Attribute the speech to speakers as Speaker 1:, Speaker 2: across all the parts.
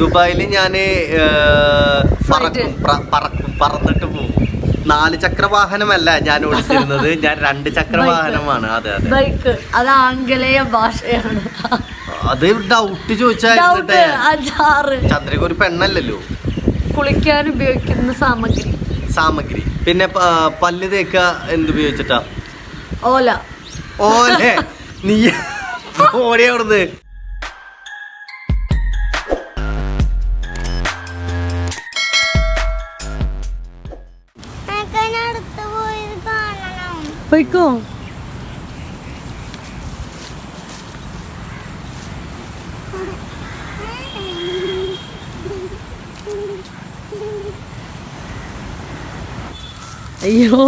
Speaker 1: ദുബായിൽ ഞാൻ പറന്നിട്ട് പോകും. 4 ചക്ര വാഹനമല്ല ഞാൻ ഓടിച്ചിരുന്നത്, ഞാൻ 2 ചക്ര വാഹനമാണ്. അതെ അതെ,
Speaker 2: ബൈക്ക്. അത് ആംഗലേയ ഭാഷയാണ്.
Speaker 1: അത് ഡൗട്ട് ചോദിച്ചാൽ ചന്ദ്രിക ഒരു പെണ്ണല്ലല്ലോ.
Speaker 2: കുളിക്കാൻ ഉപയോഗിക്കുന്ന സാമഗ്രി.
Speaker 1: പിന്നെ പല്ല് തേക്ക എന്തുപയോഗിച്ചിട്ടാ?
Speaker 2: ഓല.
Speaker 1: നീ ഓടിയ അവിടുന്ന്.
Speaker 2: പോയിക്കോ. അയ്യോ,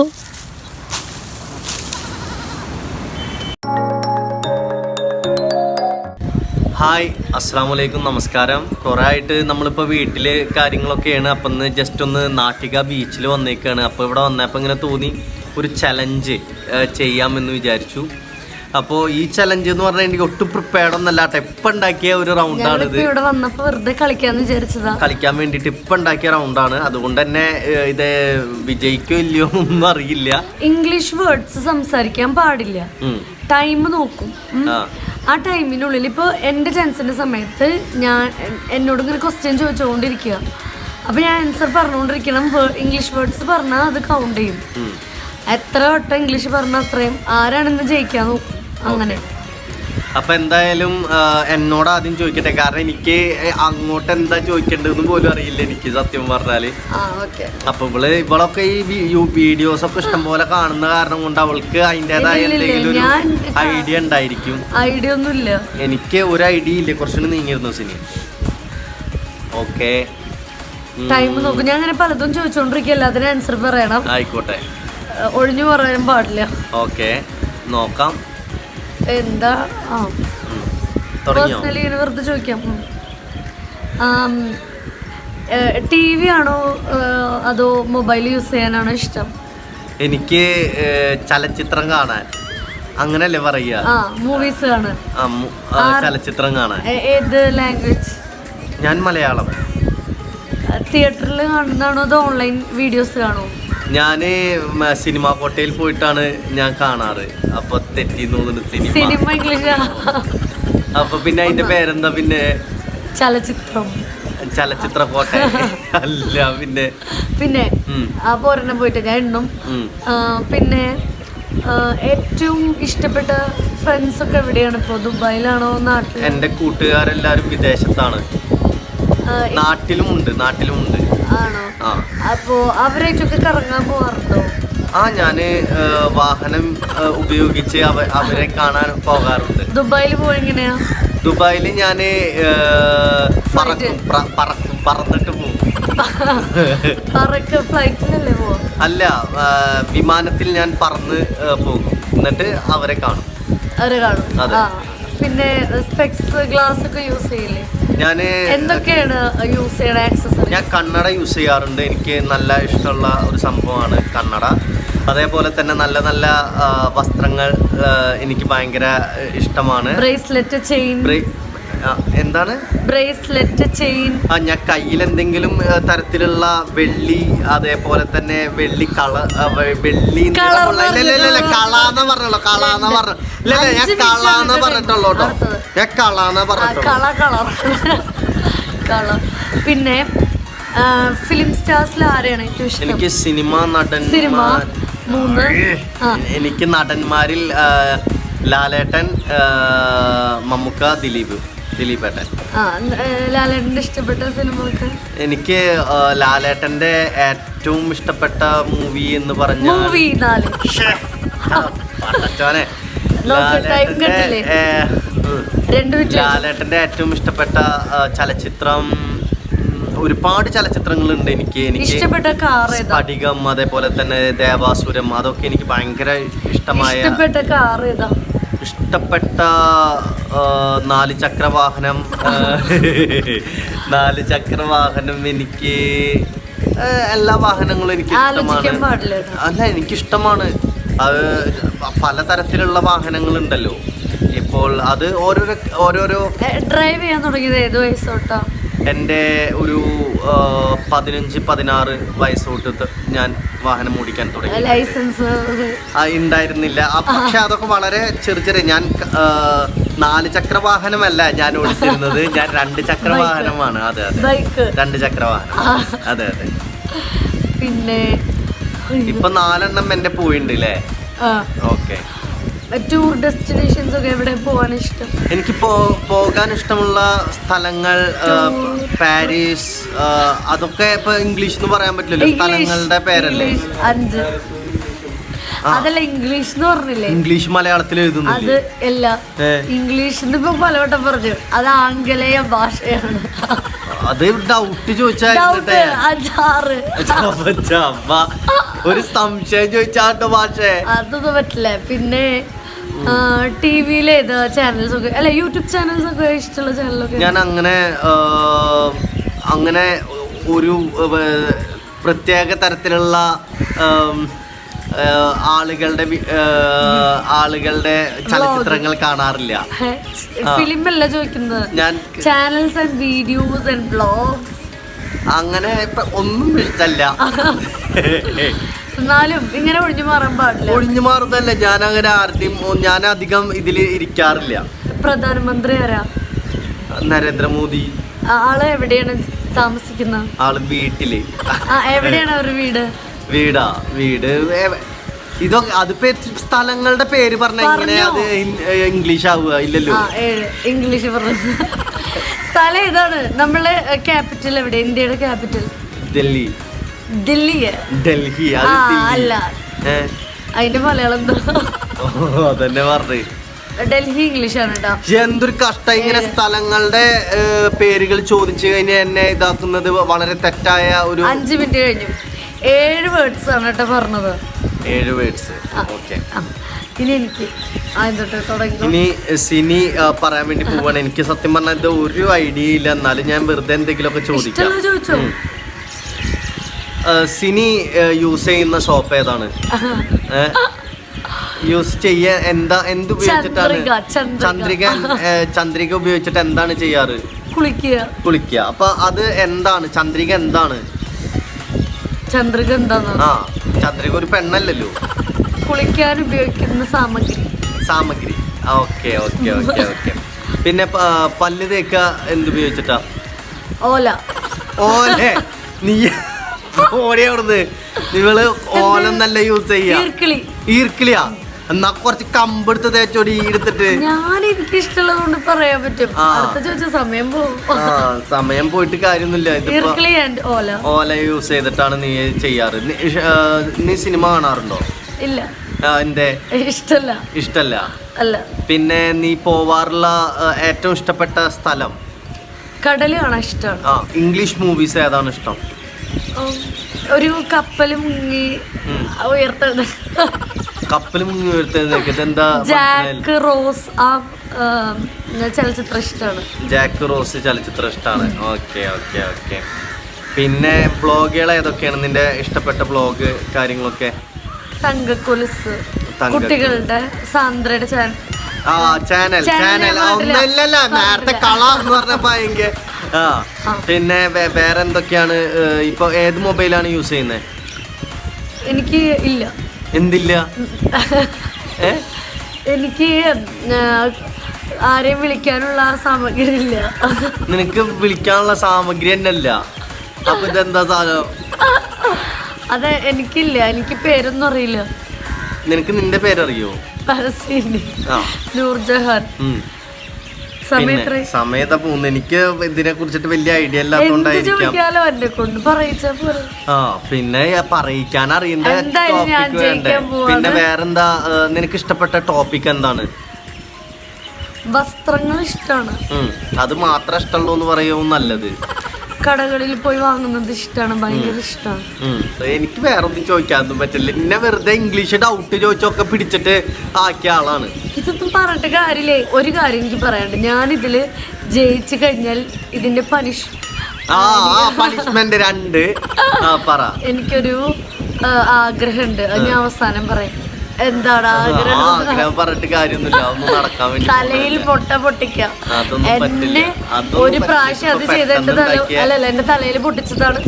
Speaker 1: ഹായ്, അസ്സാം വലൈക്കും, നമസ്കാരം. കുറേ ആയിട്ട് നമ്മളിപ്പോൾ വീട്ടിൽ കാര്യങ്ങളൊക്കെയാണ്. അപ്പം ഇന്ന് ജസ്റ്റ് ഒന്ന് നാട്ടിക ബീച്ചിൽ വന്നേക്കാണ്. അപ്പോൾ ഇവിടെ വന്നപ്പോൾ ഇങ്ങനെ തോന്നി ഒരു ചലഞ്ച് ചെയ്യാമെന്ന് വിചാരിച്ചു. അപ്പോൾ ഈ ചലഞ്ച് എന്ന് പറഞ്ഞാൽ എനിക്ക് ഒട്ടും പ്രിപ്പയർഡ് ഒന്നല്ല. ഇപ്പം ഉണ്ടാക്കിയ ഒരു റൗണ്ടാണിത്.
Speaker 2: ഇവിടെ വന്നപ്പോൾ വെറുതെ കളിക്കാന്ന് വിചാരിച്ചതാ.
Speaker 1: കളിക്കാൻ വേണ്ടിയിട്ട് ഇപ്പം ഉണ്ടാക്കിയ റൗണ്ടാണ്. അതുകൊണ്ട് തന്നെ ഇത് വിജയിക്കോ ഇല്ലയോ ഒന്നും അറിയില്ല.
Speaker 2: ഇംഗ്ലീഷ് വേർഡ്സ് സംസാരിക്കാൻ പാടില്ല. ടൈം നോക്കും. ആ ടൈമിനുള്ളിൽ ഇപ്പോൾ എൻ്റെ ചാൻസിൻ്റെ സമയത്ത് എന്നോട് ഇങ്ങനെ ക്വസ്റ്റ്യൻ ചോദിച്ചുകൊണ്ടിരിക്കുക. അപ്പോൾ ഞാൻ ആൻസർ പറഞ്ഞുകൊണ്ടിരിക്കണം. ഇംഗ്ലീഷ് വേർഡ്സ് പറഞ്ഞാൽ അത് കൗണ്ട് ചെയ്യും. എത്ര വട്ടം ഇംഗ്ലീഷ് പറഞ്ഞാൽ അത്രയും ആരാണെന്ന് ജയിക്കാൻ നോക്കും. അങ്ങനെ.
Speaker 1: അപ്പം എന്തായാലും എന്നോട് ആദ്യം ചോദിക്കട്ടെ, കാരണം എനിക്ക് അങ്ങോട്ട് എന്താ ചോദിക്കേണ്ടതെന്ന് പോലും അറിയില്ല എനിക്ക്, സത്യം പറഞ്ഞാല്. അപ്പൊ ഇവളൊക്കെ ഈ വീഡിയോസ് ഒക്കെ ഇഷ്ടംപോലെ കാണുന്ന കാരണം കൊണ്ട് അവൾക്ക് അതിൻ്റെതായ എന്തെങ്കിലും ഒരു ഐഡിയ ഉണ്ടായിരിക്കും.
Speaker 2: ഐഡിയ ഒന്നുമില്ല,
Speaker 1: എനിക്ക് ഒരു ഐഡിയ ഇല്ല. കുറച്ചുകൂടി നീങ്ങിയിരുന്നു സിനി. ഓക്കെ,
Speaker 2: ടൈം നോക്കും. ഞാൻ അങ്ങനെ പലതും ചോദിച്ചോണ്ടിരിക്കല്ല, അതിന് ആൻസർ പറയണം.
Speaker 1: ആയിക്കോട്ടെ,
Speaker 2: ഒഴിഞ്ഞു പറയാൻ പാടില്ല.
Speaker 1: ഓക്കെ, നോക്കാം.
Speaker 2: എന്താ പേഴ്സണലി ഇങ്ങനെ വെറുതെ ചോദിക്കാം. TV ആണോ അതോ മൊബൈൽ യൂസ് ചെയ്യാനാണോ ഇഷ്ടം?
Speaker 1: എനിക്ക് ചലച്ചിത്രം കാണാൻ. അങ്ങനല്ലേ പറയുക?
Speaker 2: മൂവീസ് കാണാൻ,
Speaker 1: ചലച്ചിത്രം കാണാൻ.
Speaker 2: ഏത് ലാംഗ്വേജ്?
Speaker 1: ഞാൻ മലയാളം.
Speaker 2: തിയേറ്ററിൽ കാണുന്നതാണോ അതോ ഓൺലൈൻ വീഡിയോസ് കാണോ?
Speaker 1: ഞാൻ സിനിമാ കോട്ടയിൽ പോയിട്ടാണ് ഞാൻ കാണാറ്. അപ്പൊ തെറ്റിന്ന് തോന്നുന്നു
Speaker 2: സിനിമ ഇംഗ്ലീഷ്.
Speaker 1: അപ്പൊ പിന്നെ അതിന്റെ പേരെന്താ? പിന്നെ ചലച്ചിത്ര കോട്ട അല്ല,
Speaker 2: പിന്നെ ആ പോരെണ്ണം പോയിട്ട് ഞാൻ എണ്ണും. പിന്നെ ഏറ്റവും ഇഷ്ടപ്പെട്ട ഫ്രണ്ട്സ് ഒക്കെ എവിടെയാണ് ഇപ്പൊ? ദുബായിലാണോ നാട്ടിൽ?
Speaker 1: എന്റെ കൂട്ടുകാരെല്ലാരും വിദേശത്താണ്. നാട്ടിലുമുണ്ട്.
Speaker 2: ആണോ? അപ്പോ അവരായിട്ടൊക്കെ കറങ്ങാൻ പോവാറുണ്ടോ?
Speaker 1: ഞാന് വാഹനം ഉപയോഗിച്ച് അവരെ കാണാൻ പോകാറുണ്ട്.
Speaker 2: ദുബായിൽ പോയെങ്ങനെയാ?
Speaker 1: ദുബായിൽ ഞാന് പറന്നിട്ട് പോകും.
Speaker 2: ഫ്ലൈറ്റിലല്ലേ പോവാ?
Speaker 1: അല്ല, വിമാനത്തിൽ ഞാൻ പറന്ന് പോകും. എന്നിട്ട് അവരെ കാണും.
Speaker 2: പിന്നെ സ്പെക്സ്, ഗ്ലാസ് ഒക്കെ യൂസ് ചെയ്യില്ലേ? എന്തൊക്കെയാണ് യൂസ് ചെയ്യണ ആക്സസറീസ്?
Speaker 1: ഞാൻ കണ്ണട യൂസ് ചെയ്യാറുണ്ട്. എനിക്ക് നല്ല ഇഷ്ടമുള്ള ഒരു സംഭവമാണ് കണ്ണട. അതേപോലെ തന്നെ നല്ല നല്ല വസ്ത്രങ്ങൾ എനിക്ക് ഭയങ്കര ഇഷ്ടമാണ്.
Speaker 2: Bracelet, chain.
Speaker 1: എന്താണ്
Speaker 2: ബ്രേസ്ലെറ്റ്, ചെയിൻ?
Speaker 1: ഞാൻ കയ്യിൽ എന്തെങ്കിലും തരത്തിലുള്ള വെള്ളി, അതേപോലെ തന്നെ വെള്ളി വെള്ളി കളാന്ന് പറഞ്ഞല്ലോ. ഞാൻ കളാന്ന് പറഞ്ഞിട്ടുള്ളൂ കേട്ടോ. ഞാൻ കളാന്ന് പറഞ്ഞിട്ടുള്ളൂ.
Speaker 2: പിന്നെ ഫിലിം സ്റ്റാർസിൽ ആരെയാണ് ഏറ്റവും ഇഷ്ടം?
Speaker 1: എനിക്ക് സിനിമ നടന്മാർ. എനിക്ക് നടന്മാരിൽ ലാലേട്ടൻ, മമ്മൂക്ക, ദിലീപേട്ടൻ.
Speaker 2: ലാലേട്ടന്റെ ഇഷ്ടപ്പെട്ട സിനിമ?
Speaker 1: എനിക്ക് ലാലേട്ടന്റെ ഏറ്റവും ഇഷ്ടപ്പെട്ട മൂവി എന്ന് പറഞ്ഞ ലാലേട്ടന്റെ ഏറ്റവും ഇഷ്ടപ്പെട്ട ചലച്ചിത്രം, ഒരുപാട് ചലച്ചിത്രങ്ങളുണ്ട് എനിക്ക്. സ്ഫടികം, അതേപോലെ തന്നെ ദേവാസുരം, അതൊക്കെ എനിക്ക് ഭയങ്കര ഇഷ്ടമായ. ഇഷ്ടപ്പെട്ട 4 ചക്ര വാഹനം. 4 ചക്ര വാഹനം എനിക്ക് എല്ലാ വാഹനങ്ങളും എനിക്ക് ഇഷ്ടമാണ്. അല്ല, എനിക്കിഷ്ടമാണ്. അത് പലതരത്തിലുള്ള വാഹനങ്ങളുണ്ടല്ലോ ഇപ്പോൾ. അത് ഓരോരോ
Speaker 2: ഡ്രൈവ് ചെയ്യാൻ തുടങ്ങിയത് ഏത് വയസ്സോട്ടാ?
Speaker 1: എൻ്റെ ഒരു 15-16 വയസ്സ് തൊട്ട് ഞാൻ വാഹനം ഓടിക്കാൻ തുടങ്ങി.
Speaker 2: ലൈസൻസ്
Speaker 1: ഉണ്ടായിരുന്നില്ല. പക്ഷെ അതൊക്കെ വളരെ ചെറിയ ഞാൻ 4 ചക്ര വാഹനമല്ല ഞാൻ ഓടിച്ചിരുന്നത്, ഞാൻ 2 ചക്ര വാഹനമാണ്. അതെ അതെ,
Speaker 2: ബൈക്ക്
Speaker 1: 2 ചക്ര വാഹനം. അതെ അതെ.
Speaker 2: പിന്നെ
Speaker 1: ഇപ്പൊ 4 എന്റെ പോയിണ്ട് അല്ലേ? ഓക്കെ.
Speaker 2: ടൂർ ഡെസ്റ്റിനേഷൻസ് ഒക്കെ എവിടെ പോകാൻ ഇഷ്ടം?
Speaker 1: എനിക്ക് പോകാൻ ഇഷ്ടമുള്ള സ്ഥലങ്ങൾ പാരീസ്, അതൊക്കെ ഇപ്പൊ ഇംഗ്ലീഷ് എന്ന് പറയാൻ പറ്റില്ലല്ലോ, സ്ഥലങ്ങളുടെ പേരല്ലേ.
Speaker 2: 5 അതല്ല ഇംഗ്ലീഷ് എന്ന് പറഞ്ഞില്ലേ?
Speaker 1: ഇംഗ്ലീഷ് മലയാളത്തിൽ എഴുതുന്നു.
Speaker 2: അത് അല്ല, ഇംഗ്ലീഷ് ഇപ്പൊ പലവട്ടം പറഞ്ഞു, അത് ആംഗലേയ ഭാഷയാണ്.
Speaker 1: അത് ഡൗട്ട് ചോദിച്ചാൽ ഒരു സംശയം ചോദിച്ചാട്ടോ ഭാഷ, അതൊന്നും
Speaker 2: പറ്റില്ല. പിന്നെ ടിവിയിൽ ഏതാ ചാനൽസ് ഒക്കെ, അല്ല യൂട്യൂബ് ചാനൽസ് ഒക്കെ ഇഷ്ടമുള്ള ചാനലൊക്കെ? ഞാൻ
Speaker 1: അങ്ങനെ ഒരു പ്രത്യേക തരത്തിലുള്ള ആളുകളുടെ ചലച്ചിത്രങ്ങൾ കാണാറില്ല.
Speaker 2: ഫിലിം അല്ല ചോദിക്കുന്നത്, ഞാൻ channels and videos and vlogs
Speaker 1: അങ്ങനെ ഒന്നും ഇഷ്ടല്ല.
Speaker 2: എന്നാലും ഇങ്ങനെ ഒഴിഞ്ഞു മാറാൻ പാടില്ല.
Speaker 1: ഒഴിഞ്ഞു മാറുന്നതല്ല, ഞാൻ അങ്ങനെ ആരുടെയും ഞാൻ അധികം ഇതിൽ ഇരിക്കാറില്ല.
Speaker 2: പ്രധാനമന്ത്രി ആരാ?
Speaker 1: നരേന്ദ്രമോദി.
Speaker 2: ആള് എവിടെയാണ് താമസിക്കുന്നത്?
Speaker 1: ആള് വീട്ടില്.
Speaker 2: എവിടെയാണ് അവരുടെ വീട്?
Speaker 1: വീട് ഇതൊക്കെ അതിപ്പോ സ്ഥലങ്ങളുടെ പേര് പറഞ്ഞ ഇങ്ങനെ അത് ഇംഗ്ലീഷ് ആവുക ഇല്ലല്ലോ.
Speaker 2: ഇംഗ്ലീഷ് പറഞ്ഞു. സ്ഥലം ഏതാണ്? നമ്മളെ ക്യാപിറ്റൽ എവിടെ? ഇന്ത്യയുടെ ക്യാപിറ്റൽ
Speaker 1: ഡൽഹി.
Speaker 2: ഡൽഹി അല്ല, അതിന്റെ മലയാളം എന്താ?
Speaker 1: അതന്നെ പറഞ്ഞു.
Speaker 2: ഡൽഹി ഇംഗ്ലീഷ് ആണ് കേട്ടോ.
Speaker 1: എന്തൊരു കഷ്ടം ഇങ്ങനെ സ്ഥലങ്ങളുടെ പേരുകൾ ചോദിച്ചു കഴിഞ്ഞാൽ എന്നെ ഇതാക്കുന്നത് വളരെ തെറ്റായ ഒരു.
Speaker 2: 5 മിനിറ്റ് കഴിഞ്ഞു. 7 വേർഡ്സ് ആണ് കേട്ടോ പറഞ്ഞത്.
Speaker 1: 7 വേർഡ്സ്. ഓക്കെ.
Speaker 2: ഇനി എനിക്ക്
Speaker 1: ഇനി സിനി പറയാൻ വേണ്ടി പോവാണ്. എനിക്ക് സത്യം പറഞ്ഞാൽ ഇത് ഒരു ഐഡിയ ഇല്ല, എന്നാലും ഞാൻ വെറുതെ എന്തെങ്കിലുമൊക്കെ ചോദിക്കാം. സിനി യൂസ് ചെയ്യുന്ന സോപ്പ് ഏതാണ്? യൂസ് ചെയ്യാൻ എന്ത് ഉപയോഗിച്ചിട്ടാണ്? ചന്ദ്രിക ഉപയോഗിച്ചിട്ട് എന്താണ് ചെയ്യാറ്? കുളിക്കുക. അപ്പൊ അത് എന്താണ് ചന്ദ്രിക? എന്താണ്
Speaker 2: ചന്ദ്രിക?
Speaker 1: ചന്ദ്രിക ഒരു പെണ്ണല്ലല്ലോ.
Speaker 2: കുളിക്കാൻ ഉപയോഗിക്കുന്ന സാമഗ്രി.
Speaker 1: ഓക്കെ. പിന്നെ പല്ല് തേക്ക എന്തുപയോഗിച്ചിട്ടാ? ഓല. നീ ഓടിയവിടുന്ന് നിങ്ങള് ഓലൊന്നല്ല യൂസ് ചെയ്യാ, ഈർക്കിളിയാ. എന്നാ കുറച്ച് കമ്പെടുത്ത് തേച്ചോടി എടുത്തിട്ട്.
Speaker 2: ഞാൻ എനിക്ക് ഇഷ്ടമുള്ളതുകൊണ്ട് പറയാൻ പറ്റും.
Speaker 1: സമയം പോയിട്ട് കാര്യമൊന്നുമില്ല. ഇതിപ്പോ ഓല യൂസ് ചെയ്തിട്ടാണ് നീ ചെയ്യാറ്. നീ സിനിമ കാണാറുണ്ടോ?
Speaker 2: ഇല്ല.
Speaker 1: എന്തേ? ഇഷ്ടല്ല.
Speaker 2: അല്ല. പിന്നെ
Speaker 1: നീ പോവാറുള്ള ഏറ്റവും ഇഷ്ടപ്പെട്ട സ്ഥലം?
Speaker 2: കടല് കാണാൻ ഇഷ്ടമാണ്.
Speaker 1: ഇംഗ്ലീഷ് മൂവീസ് ഏതാണ് ഇഷ്ടം?
Speaker 2: ഒരു കപ്പല് മുങ്ങി
Speaker 1: ഉയർത്തെഴുന്നേൽക്കുന്നത്
Speaker 2: ജാക്ക് റോസ് ചലച്ചിത്രം ഇഷ്ടമാണ്.
Speaker 1: ജാക്ക് റോസ് ചലച്ചിത്രം ഇഷ്ടമാണ്. ഓക്കെ. പിന്നെ ബ്ലോഗുകൾ ഏതൊക്കെയാണ് നിന്റെ ഇഷ്ടപ്പെട്ട ബ്ലോഗ് കാര്യങ്ങളൊക്കെ?
Speaker 2: തങ്കക്കൊലുസ്, കുട്ടികളുടെ സാന്ദ്രയുടെ
Speaker 1: ചാനൽ ഒന്നല്ലല്ല, നേരത്തെ കള എന്ന് പറഞ്ഞപ്പോ എനിക്ക്. പിന്നെ വേറെ എന്തൊക്കെയാണ്? ഇപ്പൊ ഏത് മൊബൈലാണ് യൂസ് ചെയ്യുന്നത്?
Speaker 2: എനിക്ക് ഇല്ല.
Speaker 1: എന്തില്ല?
Speaker 2: എനിക്ക് ആരെയും വിളിക്കാനുള്ള സാമഗ്രി ഇല്ല.
Speaker 1: നിനക്ക് വിളിക്കാനുള്ള സാമഗ്രി തന്നെ ഇല്ല? അപ്പൊ ഇതെന്താ സാധനം?
Speaker 2: അതെ, എനിക്കില്ല. എനിക്ക് പേരൊന്നും അറിയില്ല.
Speaker 1: നിനക്ക് നിന്റെ പേരറിയോ?
Speaker 2: നൂർജഹാൻ.
Speaker 1: സമയത്താ പോകുന്നു. എനിക്ക് ഇതിനെ കുറിച്ചിട്ട് വലിയ ഐഡിയ ഇല്ലാത്തോണ്ടായിരിക്കാം. പിന്നെ പറയിക്കാൻ അറിയണ്ട ടോപ്പിക് വേണ്ടേ? പിന്നെ വേറെന്താ നിനക്ക് ഇഷ്ടപ്പെട്ട ടോപ്പിക് എന്താണ്?
Speaker 2: വസ്ത്രങ്ങൾ ഇഷ്ടമാണ്.
Speaker 1: അത് മാത്രം ഇഷ്ടമുള്ളൂ എന്ന് പറയുമോ നല്ലത്?
Speaker 2: കടകളിൽ പോയി വാങ്ങുന്നത് ഇഷ്ടമാണ്, ഭയങ്കര ഇഷ്ടമാണ്.
Speaker 1: എനിക്ക് വേറെ ഒന്നും ചോദിക്കാനൊന്നും പറ്റില്ല. എന്നെ വെറുതെ ഇംഗ്ലീഷ് ഡൗട്ട് ചോദിച്ചൊക്കെ പിടിച്ചിട്ട് ആക്കിയ ആളാണ്. ഇതൊന്നും
Speaker 2: പറഞ്ഞിട്ട് കാര്യമില്ലേ. ഒരു കാര്യം എനിക്ക് പറയാനുണ്ട്. ഞാൻ ഇതില് ജയിച്ചു കഴിഞ്ഞാൽ ഇതിന്റെ
Speaker 1: പണിഷ്മെന്റ് 2 പറ.
Speaker 2: എനിക്കൊരു ആഗ്രഹമുണ്ട്, അത് ഞാൻ അവസാനം പറയാം. എന്താണ്
Speaker 1: ആഗ്രഹം പറഞ്ഞിട്ട് കാര്യമൊന്നുമില്ല, അതൊന്നും നടക്കാൻ വേണ്ടി
Speaker 2: തലയിൽ പൊട്ടിക്കാം. എന്നെ ഒരു പ്രാവശ്യം അത് ചെയ്ത് എന്റെ എന്റെ തലയിൽ പൊട്ടിച്ചതാണ്.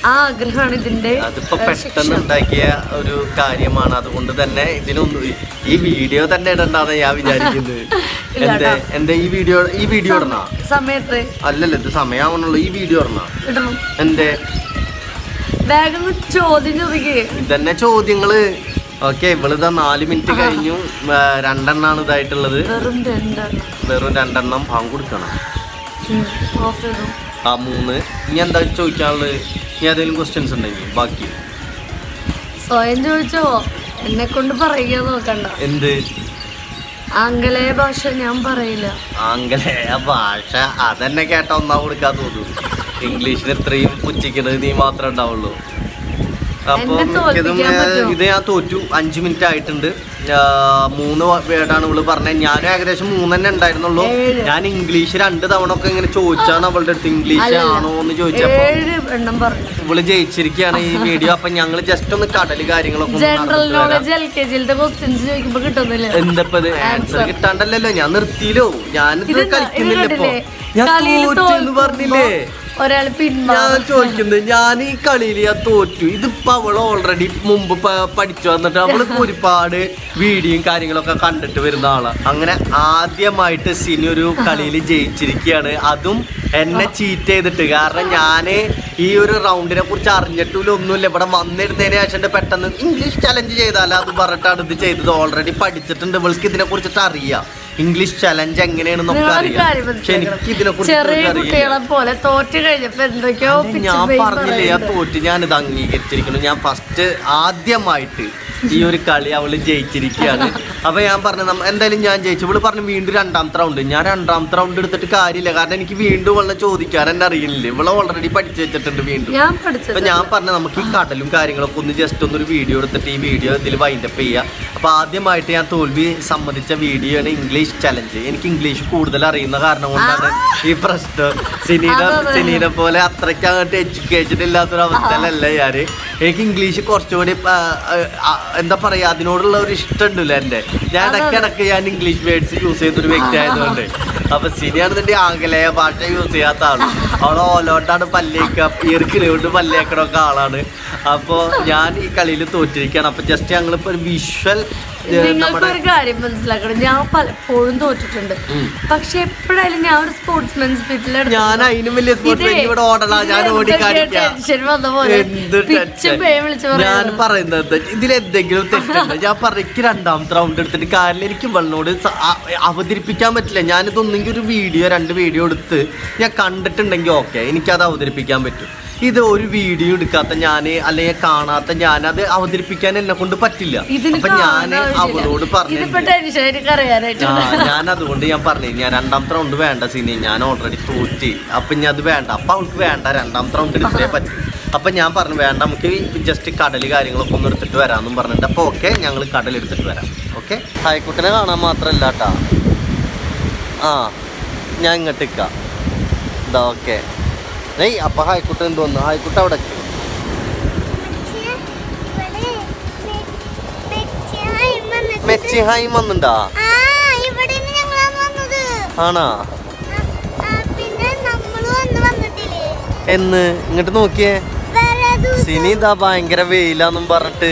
Speaker 2: ആ ആഗ്രഹമാണ് ഇതിന്റെ.
Speaker 1: അതിപ്പോ പെട്ടെന്ന് ഉണ്ടാക്കിയ ഒരു കാര്യമാണ്. അതുകൊണ്ട് തന്നെ ഇതിനൊന്നും ഈ വീഡിയോ തന്നെ ഇടണ്ടാന്ന് ഞാൻ വിചാരിക്കുന്നത്. എന്താ ഈ വീഡിയോ ഇടണ
Speaker 2: സമയത്ത്
Speaker 1: അല്ലല്ലോ, ഇത് സമയമാവണുള്ളൂ. ഈ വീഡിയോ ഇടണം. എന്റെ
Speaker 2: വേഗം ചോദ്യം ചോദിക്കേ.
Speaker 1: ഇതന്നെ ചോദ്യങ്ങള്. ഓക്കെ, ഇവളിതാ 4 മിനിറ്റ് കഴിഞ്ഞു. 2 എണ്ണാണ് ഇതായിട്ടുള്ളത്. വെറും 2 എണ്ണം പാമ്പ് കൊടുക്കണം. 3. ഇനി എന്താ ചോദിക്കാനുള്ളത്? ഇനി ഏതെങ്കിലും ക്വസ്റ്റ്യൻസ് ഉണ്ടെങ്കിൽ ബാക്കി
Speaker 2: സ്വയം ചോദിച്ചോ, എന്നെ കൊണ്ട് പറയുക നോക്കണ്ട.
Speaker 1: എന്ത്
Speaker 2: ആംഗലേയ ഭാഷ ഞാൻ പറയില്ല.
Speaker 1: ആംഗലേയ ഭാഷ അതെന്നെ കേട്ട ഒന്നാ കൊടുക്കാൻ തോന്നുന്നു. ഇംഗ്ലീഷിന് ഇത്രയും പുച്ഛിക്കുന്നത് നീ മാത്രമേ ഉണ്ടാവുള്ളൂ. അപ്പൊ ഇത് ഞാൻ തോറ്റു. 5 മിനിറ്റ് ആയിട്ടുണ്ട്. 3 വേർഡാണ് ഇവള് പറഞ്ഞത്. ഞാനും ഏകദേശം 3 തന്നെ ഉണ്ടായിരുന്നുള്ളൂ. ഞാൻ ഇംഗ്ലീഷ് 2 തവണ ഒക്കെ ഇങ്ങനെ ചോദിച്ചാണ് അവളുടെ അടുത്ത് ഇംഗ്ലീഷ് ആണോ എന്ന് ചോദിച്ചപ്പോ ഇവള് ജയിച്ചിരിക്കുകയാണ് ഈ വീഡിയോ. അപ്പൊ ഞങ്ങള് ജസ്റ്റ് ഒന്ന് കടല് കാര്യങ്ങളൊക്കെ എന്തപ്പത് ആൻസർ കിട്ടാണ്ടല്ലോ. ഞാൻ നിർത്തിയില്ലോ, ഞാനിത് കളിക്കുന്നില്ല. ഇപ്പൊ ഞാൻ തോറ്റെന്ന് പറഞ്ഞില്ലേ. ഞാൻ ചോദിക്കുന്നത്, ഞാൻ ഈ കളിയിൽ ഞാൻ തോറ്റു. ഇതിപ്പോ അവള് ഓൾറെഡി മുമ്പ് പഠിച്ചു വന്നിട്ട് അവൾക്ക് ഒരുപാട് വീഡിയോയും കാര്യങ്ങളൊക്കെ കണ്ടിട്ട് വരുന്ന ആളാണ്. അങ്ങനെ ആദ്യമായിട്ട് സിനി ഒരു കളിയിൽ ജയിച്ചിരിക്കുകയാണ്. അതും എന്നെ ചീറ്റ് ചെയ്തിട്ട്. കാരണം ഞാൻ ഈ ഒരു റൗണ്ടിനെ കുറിച്ച് അറിഞ്ഞിട്ടില്ല, ഒന്നുമില്ല. ഇവിടെ വന്നിരുന്നതിന് ശേഷം പെട്ടെന്ന് ഇംഗ്ലീഷ് ചലഞ്ച് ചെയ്താലോ അത് പറഞ്ഞിട്ടാണ് ഇത് ചെയ്തത്. ഓൾറെഡി പഠിച്ചിട്ടുണ്ട്. ഇവൾക്ക് ഇതിനെ കുറിച്ചിട്ട് അറിയാം, ഇംഗ്ലീഷ് ചലഞ്ച് എങ്ങനെയാണെന്നൊക്കെ അറിയാം. പക്ഷെ എനിക്ക് ഇതിനെ കുറിച്ച് ഞാൻ പറഞ്ഞില്ലേ, ഞാൻ തോറ്റ്. ഞാനിത് അംഗീകരിച്ചിരിക്കുന്നു. ഞാൻ ആദ്യമായിട്ട് ഈ ഒരു കളി അവള് ജയിച്ചിരിക്കുകയാണ്. അപ്പൊ ഞാൻ പറഞ്ഞു എന്തായാലും ഞാൻ ജയിച്ചു. ഇവള് പറഞ്ഞു വീണ്ടും 2ാമത്തെ റൗണ്ട്. ഞാൻ 2ാമത്തെ റൗണ്ട് എടുത്തിട്ട് കാര്യമില്ല, കാരണം എനിക്ക് വീണ്ടും വെള്ളം ചോദിക്കാൻ എന്നെ അറിയില്ലേ. ഇവളെ ഓൾറെഡി പഠിച്ചു വെച്ചിട്ടുണ്ട് വീണ്ടും. അപ്പൊ ഞാൻ പറഞ്ഞു നമുക്ക് ഈ കടലും കാര്യങ്ങളൊക്കെ ഒന്ന് ജസ്റ്റ് ഒന്നൊരു വീഡിയോ എടുത്തിട്ട് ഈ വീഡിയോ ഇതിൽ വൈൻഡപ്പ് ചെയ്യാം. അപ്പൊ ആദ്യമായിട്ട് ഞാൻ തോൽവി സമ്മതിച്ച വീഡിയോ ആണ് ഇംഗ്ലീഷ് ചലഞ്ച്. എനിക്ക് ഇംഗ്ലീഷ് കൂടുതൽ അറിയുന്ന കാരണം കൊണ്ടാണ് ഈ പ്രശ്നം. സിനീനെ പോലെ അത്രയ്ക്ക് അങ്ങോട്ട് എഡ്യൂക്കേഷൻ ഇല്ലാത്തൊരു അവസ്ഥയിലല്ല ഞാൻ. എനിക്ക് ഇംഗ്ലീഷ് കുറച്ചുകൂടി എന്താ പറയാ, അതിനോടുള്ള ഒരു ഇഷ്ടം ഉണ്ടല്ലോ എൻ്റെ. ഞാൻ ഇടയ്ക്കിടയ്ക്ക് ഞാൻ ഇംഗ്ലീഷ് വേർഡ്സ് യൂസ് ചെയ്തൊരു വ്യക്തി ആയതുകൊണ്ട്. അപ്പൊ സിനിയാണെന്നുണ്ടെങ്കിൽ ആംഗലേയ ഭാഷ യൂസ് ചെയ്യാത്ത ആള്. അവളെ ഓലോട്ടാണ് പല്ലേക്ക, ഈർക്കിലോട്ട് പല്ലേക്കണൊക്കെ ആളാണ്. അപ്പോൾ ഞാൻ ഈ കളിയിൽ തോറ്റിരിക്കുകയാണ്. അപ്പൊ ജസ്റ്റ് ഞങ്ങളിപ്പോ ഒരു വിഷ്വൽ
Speaker 2: നിങ്ങൾക്കൊരു കാര്യം മനസ്സിലാക്കണം, ഞാൻ പലപ്പോഴും തോറ്റിട്ടുണ്ട്. പക്ഷെ എപ്പോഴായാലും ഞാൻ ഒരു സ്പോർട്സ്മാൻ സ്പിരിറ്റിൽ
Speaker 1: ഞാൻ അതിനും വലിയ ഇവിടെ ഓടണ ഞാൻ ഞാൻ പറയുന്നത് ഇതിലെന്തെങ്കിലും തെറ്റുണ്ട്. ഞാൻ എനിക്ക് 2ാമത്തെ റൗണ്ട് എടുത്തിട്ട് കാരണം എനിക്ക് ഇവളോട് അവതരിപ്പിക്കാൻ പറ്റില്ല. ഞാനിതൊന്നെങ്കിൽ ഒരു വീഡിയോ 2 വീഡിയോ എടുത്ത് ഞാൻ കണ്ടിട്ടുണ്ടെങ്കിൽ ഓക്കെ, എനിക്കത് അവതരിപ്പിക്കാൻ പറ്റും. ഇത് ഒരു വീഡിയോ എടുക്കാത്ത ഞാന് അല്ലെങ്കിൽ കാണാത്ത ഞാനത് അവതരിപ്പിക്കാൻ എന്നെ കൊണ്ട് പറ്റില്ല. അപ്പൊ ഞാൻ അവളോട് പറഞ്ഞു, ഞാൻ അതുകൊണ്ട് ഞാൻ പറഞ്ഞു ഞാൻ 2ാമത്തെ റൗണ്ട് വേണ്ട സിനി, ഞാൻ ഓൾറെഡി തോറ്റി. അപ്പൊ ഇനി അത് വേണ്ട. അപ്പൊ അവൾക്ക് വേണ്ട, 2ാമത്തെ റൗണ്ട് എടുത്തേ പറ്റും. അപ്പൊ ഞാൻ പറഞ്ഞു വേണ്ട, നമുക്ക് ജസ്റ്റ് കടല് കാര്യങ്ങളൊക്കെ ഒന്ന് എടുത്തിട്ട് വരാമെന്നും പറഞ്ഞിട്ട്. അപ്പൊ ഓക്കെ, ഞങ്ങൾ കടലെടുത്തിട്ട് വരാം. ഓക്കെ, ഹായ്ക്കുട്ടനെ കാണാൻ മാത്രല്ല കേട്ടാ. ഞാൻ ഇങ്ങോട്ട് നിൽക്കാം. ഇതാ ഓക്കെ. അപ്പൊ ഹായ്ക്കുട്ടൻ എന്ത് വന്നു? ഹായ്ക്കുട്ട അവിടെ മെച്ചി ഹായും വന്നുണ്ടാ? ആണാ? എന്ന് ഇങ്ങോട്ട് നോക്കിയേ. സിനി ഇതാ ഭയങ്കര വെയിലാന്നും പറഞ്ഞിട്ട്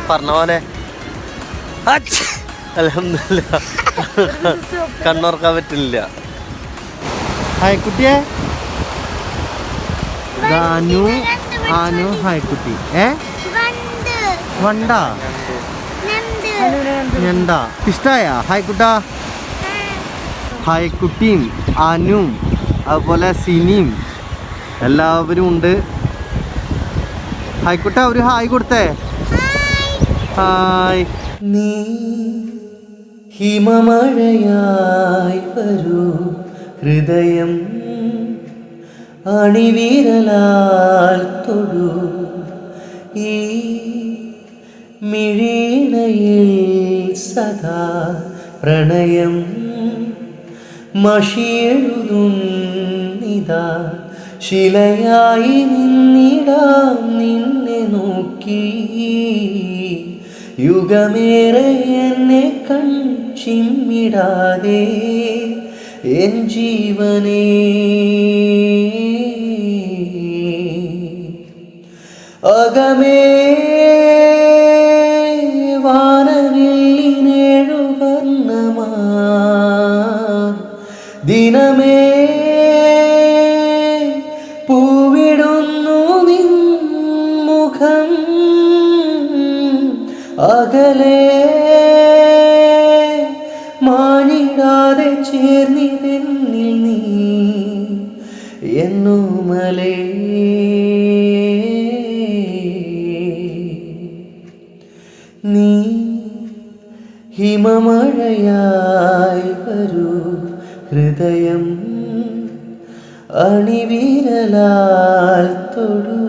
Speaker 1: പറഞ്ഞ പോലെ അൽഹംദുലില്ലാ കണ്ണുറക്കാൻ പറ്റില്ല. ഹായ്ക്കുട്ടിയെ ദാനു ആനു ഹായ്ക്കുട്ടി വണ്ടാ ഞണ്ടാ ഇഷ്ടായ? ഹായ്ക്കുട്ടാ, ഹായ്ക്കുട്ടിയും ആനും അതുപോലെ സിനിയും എല്ലാവരും ഉണ്ട്. ഹായ്ക്കുട്ട ഒരു ഹായ് കൊടുത്തേ. ഹായ്. നീ ഹിമമഴയായി വരൂ, ഹൃദയം അണിവിരലാൽ തൊടു, ഈ മിഴിണയിൽ സദാ പ്രണയം മഷിയെഴുതുന്നിതാ, ശിലയായി നിന്നിടാം നിന്നെ നോക്കി, യുഗമേറെ എന്നെ കൺചിമ്മിടാതെ എൻ ജീവനേ അകമേ വാനവില്ലിനേഴു വർണ്ണമാ ദിനമേ പൂവിടുന്നു നിൻ മുഖം അകലെ മാനിടാതെ ചേർന്നിതെന്നിൽ നീ എന്നോമലേ നീ ഹിമമഴയായി വരൂ ഹൃദയം അണിവിരലാൽ തൊടൂ